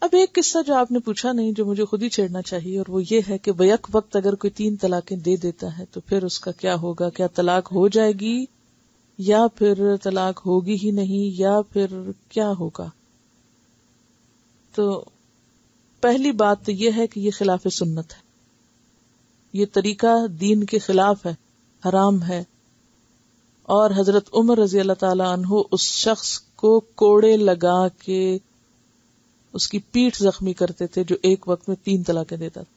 اب ایک قصہ جو آپ نے پوچھا نہیں، جو مجھے خود ہی چھیڑنا چاہیے، اور وہ یہ ہے کہ بیک وقت اگر کوئی 3 طلاقیں دے دیتا ہے تو پھر اس کا کیا ہوگا؟ کیا طلاق ہو جائے گی یا پھر طلاق ہوگی ہی نہیں، یا پھر کیا ہوگا؟ تو پہلی بات تو یہ ہے کہ یہ خلاف سنت ہے، یہ طریقہ دین کے خلاف ہے، حرام ہے. اور حضرت عمر رضی اللہ تعالی عنہ اس شخص کو کوڑے لگا کے اس کی پیٹھ زخمی کرتے تھے جو ایک وقت میں 3 طلاقیں دیتا تھا.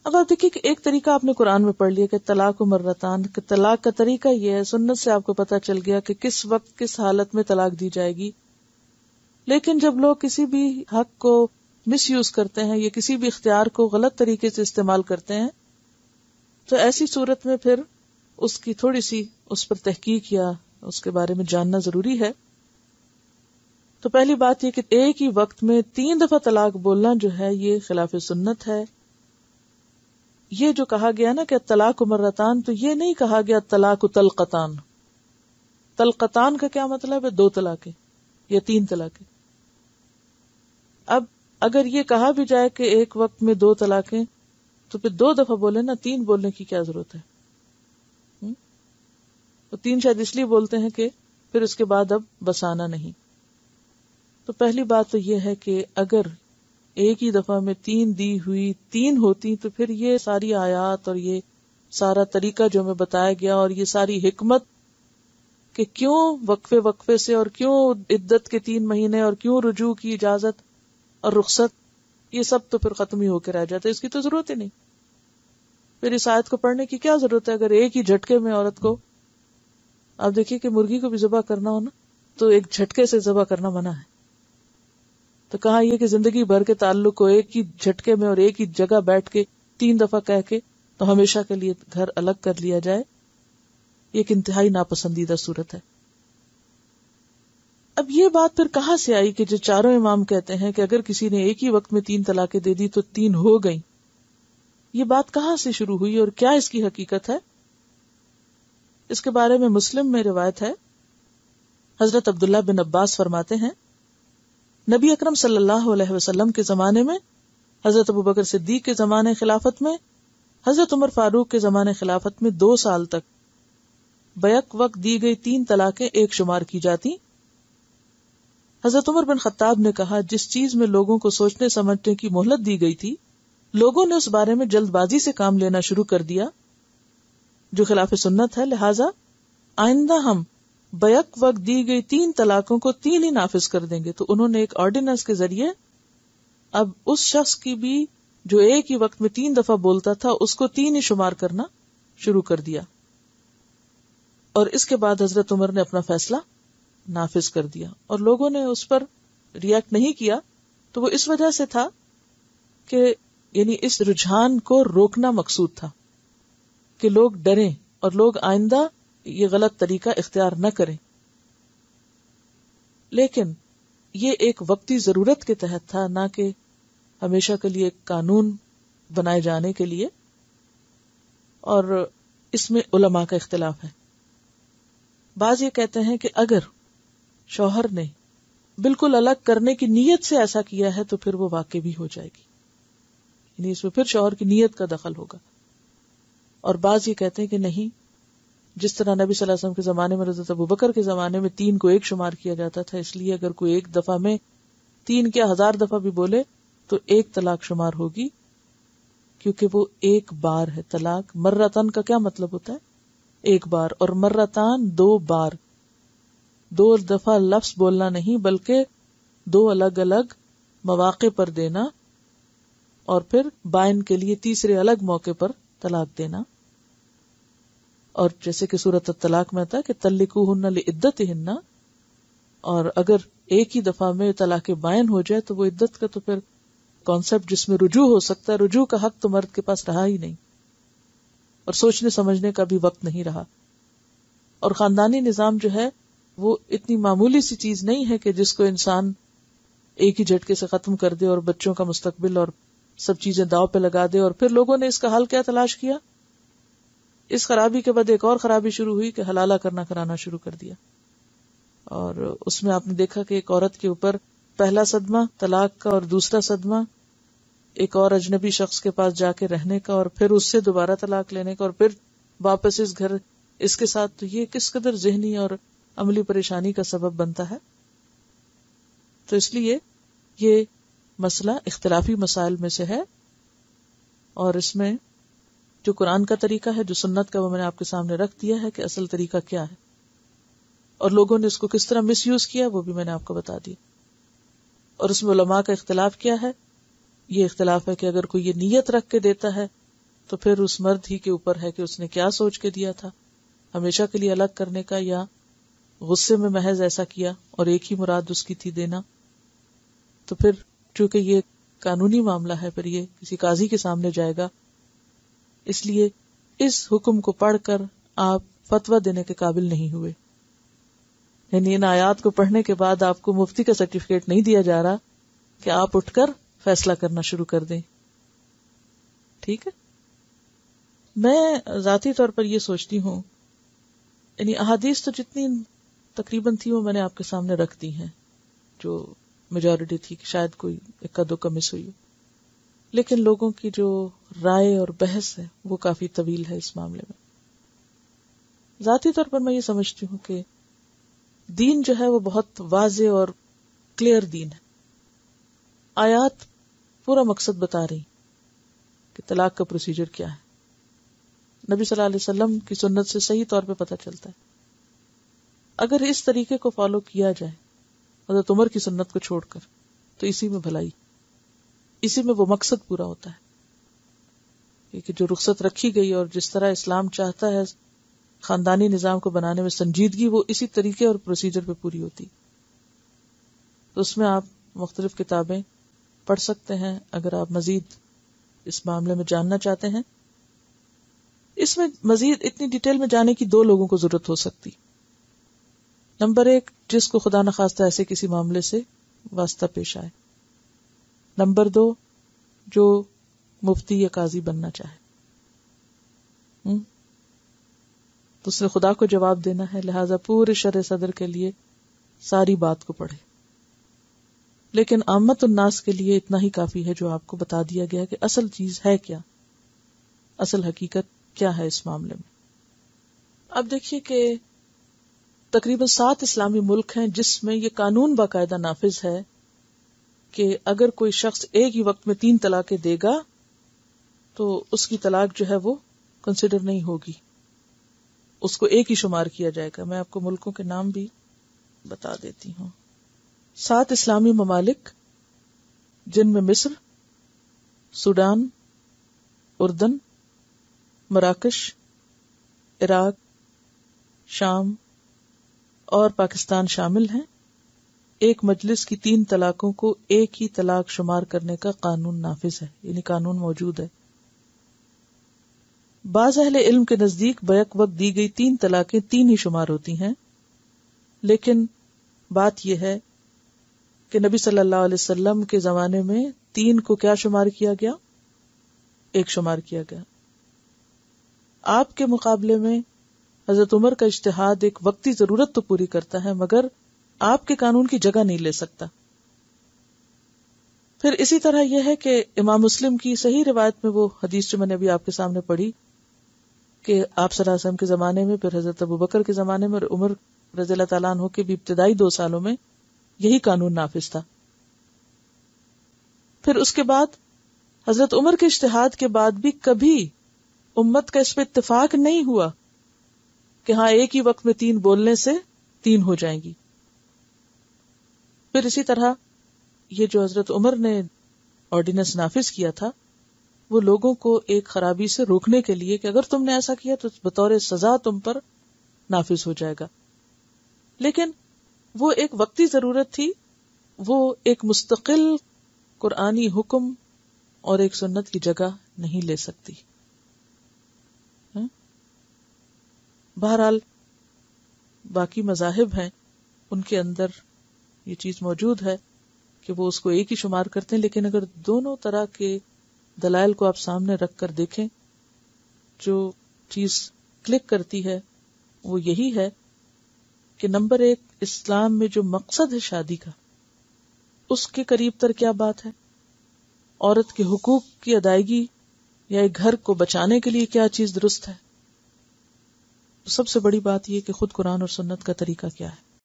اب آپ دیکھیے کہ ایک طریقہ آپ نے قرآن میں پڑھ لیا کہ طلاق و مرتان، کہ طلاق کا طریقہ یہ ہے، سنت سے آپ کو پتا چل گیا کہ کس وقت کس حالت میں طلاق دی جائے گی. لیکن جب لوگ کسی بھی حق کو مس یوز کرتے ہیں یا کسی بھی اختیار کو غلط طریقے سے استعمال کرتے ہیں تو ایسی صورت میں پھر اس کی تھوڑی سی اس پر تحقیق یا اس کے بارے میں جاننا ضروری ہے. تو پہلی بات یہ کہ ایک ہی وقت میں 3 دفعہ طلاق بولنا جو ہے یہ خلاف سنت ہے. یہ جو کہا گیا نا کہ طلاق مرتان، تو یہ نہیں کہا گیا طلاق طلقتان. طلقتان کا کیا مطلب ہے؟ 2 طلاقیں یا 3 طلاقیں. اب اگر یہ کہا بھی جائے کہ ایک وقت میں 2 طلاقیں تو پھر 2 دفعہ بولے نا، 3 بولنے کی کیا ضرورت ہے؟ تو 3 شاید اس لیے بولتے ہیں کہ پھر اس کے بعد اب بسانا نہیں. تو پہلی بات تو یہ ہے کہ اگر ایک ہی دفعہ میں 3 دی ہوئی 3 ہوتی تو پھر یہ ساری آیات اور یہ سارا طریقہ جو ہمیں بتایا گیا اور یہ ساری حکمت کہ کیوں وقفے سے اور کیوں عدت کے 3 مہینے اور کیوں رجوع کی اجازت اور رخصت، یہ سب تو پھر ختم ہی ہو کے رہ جاتا ہے. اس کی تو ضرورت ہی نہیں. پھر اس آیت کو پڑھنے کی کیا ضرورت ہے اگر ایک ہی جھٹکے میں عورت کو، آپ دیکھیے کہ مرغی کو بھی ذبح کرنا ہو نا تو ایک جھٹکے سے ذبح کرنا منع ہے. تو کہاں یہ کہ زندگی بھر کے تعلق کو ایک ہی جھٹکے میں اور ایک ہی جگہ بیٹھ کے 3 دفعہ کہہ کے تو ہمیشہ کے لیے گھر الگ کر لیا جائے. یہ ایک انتہائی ناپسندیدہ صورت ہے. اب یہ بات پھر کہاں سے آئی کہ جو چاروں امام کہتے ہیں کہ اگر کسی نے ایک ہی وقت میں 3 طلاقیں دے دی تو 3 ہو گئیں؟ یہ بات کہاں سے شروع ہوئی اور کیا اس کی حقیقت ہے؟ اس کے بارے میں مسلم میں روایت ہے. حضرت عبداللہ بن عباس فرماتے ہیں نبی اکرم صلی اللہ علیہ وسلم کے زمانے میں، حضرت ابوبکر صدیق کے زمانے خلافت میں، حضرت عمر فاروق کے زمانے خلافت میں 2 سال تک بیک وقت دی گئی 3 طلاقیں ایک شمار کی جاتی. حضرت عمر بن خطاب نے کہا جس چیز میں لوگوں کو سوچنے سمجھنے کی مہلت دی گئی تھی لوگوں نے اس بارے میں جلد بازی سے کام لینا شروع کر دیا جو خلاف سنت ہے، لہذا آئندہ ہم بیک وقت دی گئی 3 طلاقوں کو 3 ہی نافذ کر دیں گے. تو انہوں نے ایک آرڈیننس کے ذریعے اب اس شخص کی بھی جو ایک ہی وقت میں 3 دفعہ بولتا تھا اس کو 3 ہی شمار کرنا شروع کر دیا. اور اس کے بعد حضرت عمر نے اپنا فیصلہ نافذ کر دیا اور لوگوں نے اس پر ریئیکٹ نہیں کیا. تو وہ اس وجہ سے تھا کہ یعنی اس رجحان کو روکنا مقصود تھا کہ لوگ ڈریں اور لوگ آئندہ یہ غلط طریقہ اختیار نہ کریں. لیکن یہ ایک وقتی ضرورت کے تحت تھا، نہ کہ ہمیشہ کے لیے ایک قانون بنائے جانے کے لیے. اور اس میں علماء کا اختلاف ہے. بعض یہ کہتے ہیں کہ اگر شوہر نے بالکل الگ کرنے کی نیت سے ایسا کیا ہے تو پھر وہ واقع بھی ہو جائے گی، یعنی اس میں پھر شوہر کی نیت کا دخل ہوگا. اور بعض یہ کہتے ہیں کہ نہیں، جس طرح نبی صلی اللہ علیہ وسلم کے زمانے میں، حضرت ابوبکر کے زمانے میں 3 کو ایک شمار کیا جاتا تھا، اس لیے اگر کوئی ایک دفعہ میں 3 کیا 1000 دفعہ بھی بولے تو 1 طلاق شمار ہوگی، کیونکہ وہ ایک بار ہے. طلاق مرتان کا کیا مطلب ہوتا ہے؟ ایک بار. اور مرتان 2 بار، 2 دفعہ لفظ بولنا نہیں بلکہ 2 الگ الگ مواقع پر دینا اور پھر بائن کے لیے تیسرے الگ موقع پر طلاق دینا. اور جیسے کہ سورۃ الطلاق میں آتا ہے کہ طلقوہن لعدتہن، اور اگر ایک ہی دفعہ میں طلاق بائن ہو جائے تو وہ عدت کا تو پھر کانسیپٹ جس میں رجوع ہو سکتا ہے، رجوع کا حق تو مرد کے پاس رہا ہی نہیں اور سوچنے سمجھنے کا بھی وقت نہیں رہا. اور خاندانی نظام جو ہے وہ اتنی معمولی سی چیز نہیں ہے کہ جس کو انسان ایک ہی جھٹکے سے ختم کر دے اور بچوں کا مستقبل اور سب چیزیں داؤ پہ لگا دے. اور پھر لوگوں نے اس کا حل کیا تلاش کیا؟ اس خرابی کے بعد ایک اور خرابی شروع ہوئی کہ حلالہ کرانا شروع کر دیا. اور اس میں آپ نے دیکھا کہ ایک عورت کے اوپر پہلا صدمہ طلاق کا اور دوسرا صدمہ ایک اور اجنبی شخص کے پاس جا کے رہنے کا اور پھر اس سے دوبارہ طلاق لینے کا اور پھر واپس اس گھر اس کے ساتھ، تو یہ کس قدر ذہنی اور عملی پریشانی کا سبب بنتا ہے. تو اس لیے یہ مسئلہ اختلافی مسائل میں سے ہے، اور اس میں جو قرآن کا طریقہ ہے، جو سنت کا، وہ میں نے آپ کے سامنے رکھ دیا ہے کہ اصل طریقہ کیا ہے، اور لوگوں نے اس کو کس طرح مس یوز کیا وہ بھی میں نے آپ کو بتا دیا. اور اس میں علماء کا اختلاف کیا ہے. یہ اختلاف ہے کہ اگر کوئی یہ نیت رکھ کے دیتا ہے تو پھر اس مرد ہی کے اوپر ہے کہ اس نے کیا سوچ کے دیا تھا، ہمیشہ کے لیے الگ کرنے کا یا غصے میں محض ایسا کیا اور ایک ہی مراد اس کی تھی دینا. تو پھر چونکہ یہ قانونی معاملہ ہے پھر یہ کسی قاضی کے سامنے جائے گا، اس لیے اس حکم کو پڑھ کر آپ فتویٰ دینے کے قابل نہیں ہوئے. یعنی ان آیات کو پڑھنے کے بعد آپ کو مفتی کا سرٹیفکیٹ نہیں دیا جا رہا کہ آپ اٹھ کر فیصلہ کرنا شروع کر دیں. ٹھیک ہے. میں ذاتی طور پر یہ سوچتی ہوں، یعنی احادیث تو جتنی تقریباً تھی وہ میں نے آپ کے سامنے رکھ دی ہیں، جو میجورٹی تھی، کہ شاید کوئی اکا دکا مس ہوئی ہو، لیکن لوگوں کی جو رائے اور بحث ہے وہ کافی طویل ہے اس معاملے میں. ذاتی طور پر میں یہ سمجھتی ہوں کہ دین جو ہے وہ بہت واضح اور کلیئر دین ہے. آیات پورا مقصد بتا رہی کہ طلاق کا پروسیجر کیا ہے. نبی صلی اللہ علیہ وسلم کی سنت سے صحیح طور پہ پتہ چلتا ہے. اگر اس طریقے کو فالو کیا جائے حضرت عمر کی سنت کو چھوڑ کر، تو اسی میں بھلائی، اسی میں وہ مقصد پورا ہوتا ہے کہ جو رخصت رکھی گئی اور جس طرح اسلام چاہتا ہے خاندانی نظام کو بنانے میں سنجیدگی، وہ اسی طریقے اور پروسیجر پہ پوری ہوتی. تو اس میں آپ مختلف کتابیں پڑھ سکتے ہیں اگر آپ مزید اس معاملے میں جاننا چاہتے ہیں. اس میں مزید اتنی ڈیٹیل میں جانے کی دو لوگوں کو ضرورت ہو سکتی. نمبر ایک، جس کو خدا نخواستہ ایسے کسی معاملے سے واسطہ پیش آئے. نمبر دو، جو مفتی یا قاضی بننا چاہے. تو اس نے خدا کو جواب دینا ہے، لہذا پورے شرع صدر کے لیے ساری بات کو پڑھے. لیکن عامت الناس کے لیے اتنا ہی کافی ہے جو آپ کو بتا دیا گیا کہ اصل چیز ہے کیا، اصل حقیقت کیا ہے اس معاملے میں. اب دیکھیے کہ تقریباً 7 اسلامی ملک ہیں جس میں یہ قانون باقاعدہ نافذ ہے کہ اگر کوئی شخص ایک ہی وقت میں 3 طلاقیں دے گا تو اس کی طلاق جو ہے وہ کنسیڈر نہیں ہوگی، اس کو ایک ہی شمار کیا جائے گا. میں آپ کو ملکوں کے نام بھی بتا دیتی ہوں. 7 اسلامی ممالک جن میں مصر، سوڈان، اردن، مراکش، عراق، شام اور پاکستان شامل ہیں. ایک مجلس کی 3 طلاقوں کو ایک ہی طلاق شمار کرنے کا قانون نافذ ہے، یعنی قانون موجود ہے. بعض اہل علم کے نزدیک بیک وقت دی گئی 3 طلاقیں 3 ہی شمار ہوتی ہیں، لیکن بات یہ ہے کہ نبی صلی اللہ علیہ وسلم کے زمانے میں 3 کو کیا شمار کیا گیا؟ 1 شمار کیا گیا. آپ کے مقابلے میں حضرت عمر کا اجتہاد ایک وقتی ضرورت تو پوری کرتا ہے مگر آپ کے قانون کی جگہ نہیں لے سکتا. پھر اسی طرح یہ ہے کہ امام مسلم کی صحیح روایت میں وہ حدیث جو میں نے ابھی آپ کے سامنے پڑھی کہ آپ صلی اللہ علیہ وسلم کے زمانے میں، پھر حضرت ابوبکر کے زمانے میں اور عمر رضی اللہ تعالیٰ عنہ کے بھی ابتدائی 2 سالوں میں یہی قانون نافذ تھا. پھر اس کے بعد حضرت عمر کے اجتہاد کے بعد بھی کبھی امت کا اس پہ اتفاق نہیں ہوا کہ ہاں ایک ہی وقت میں 3 بولنے سے 3 ہو جائیں گی. پھر اسی طرح یہ جو حضرت عمر نے آرڈیننس نافذ کیا تھا وہ لوگوں کو ایک خرابی سے روکنے کے لیے کہ اگر تم نے ایسا کیا تو بطور سزا تم پر نافذ ہو جائے گا. لیکن وہ ایک وقتی ضرورت تھی، وہ ایک مستقل قرآنی حکم اور ایک سنت کی جگہ نہیں لے سکتی. بہرحال باقی مذاہب ہیں ان کے اندر یہ چیز موجود ہے کہ وہ اس کو ایک ہی شمار کرتے ہیں، لیکن اگر دونوں طرح کے دلائل کو آپ سامنے رکھ کر دیکھیں، جو چیز کلک کرتی ہے وہ یہی ہے کہ نمبر 1 اسلام میں جو مقصد ہے شادی کا اس کے قریب تر کیا بات ہے، عورت کے حقوق کی ادائیگی یا ایک گھر کو بچانے کے لیے کیا چیز درست ہے. سب سے بڑی بات یہ کہ خود قرآن اور سنت کا طریقہ کیا ہے.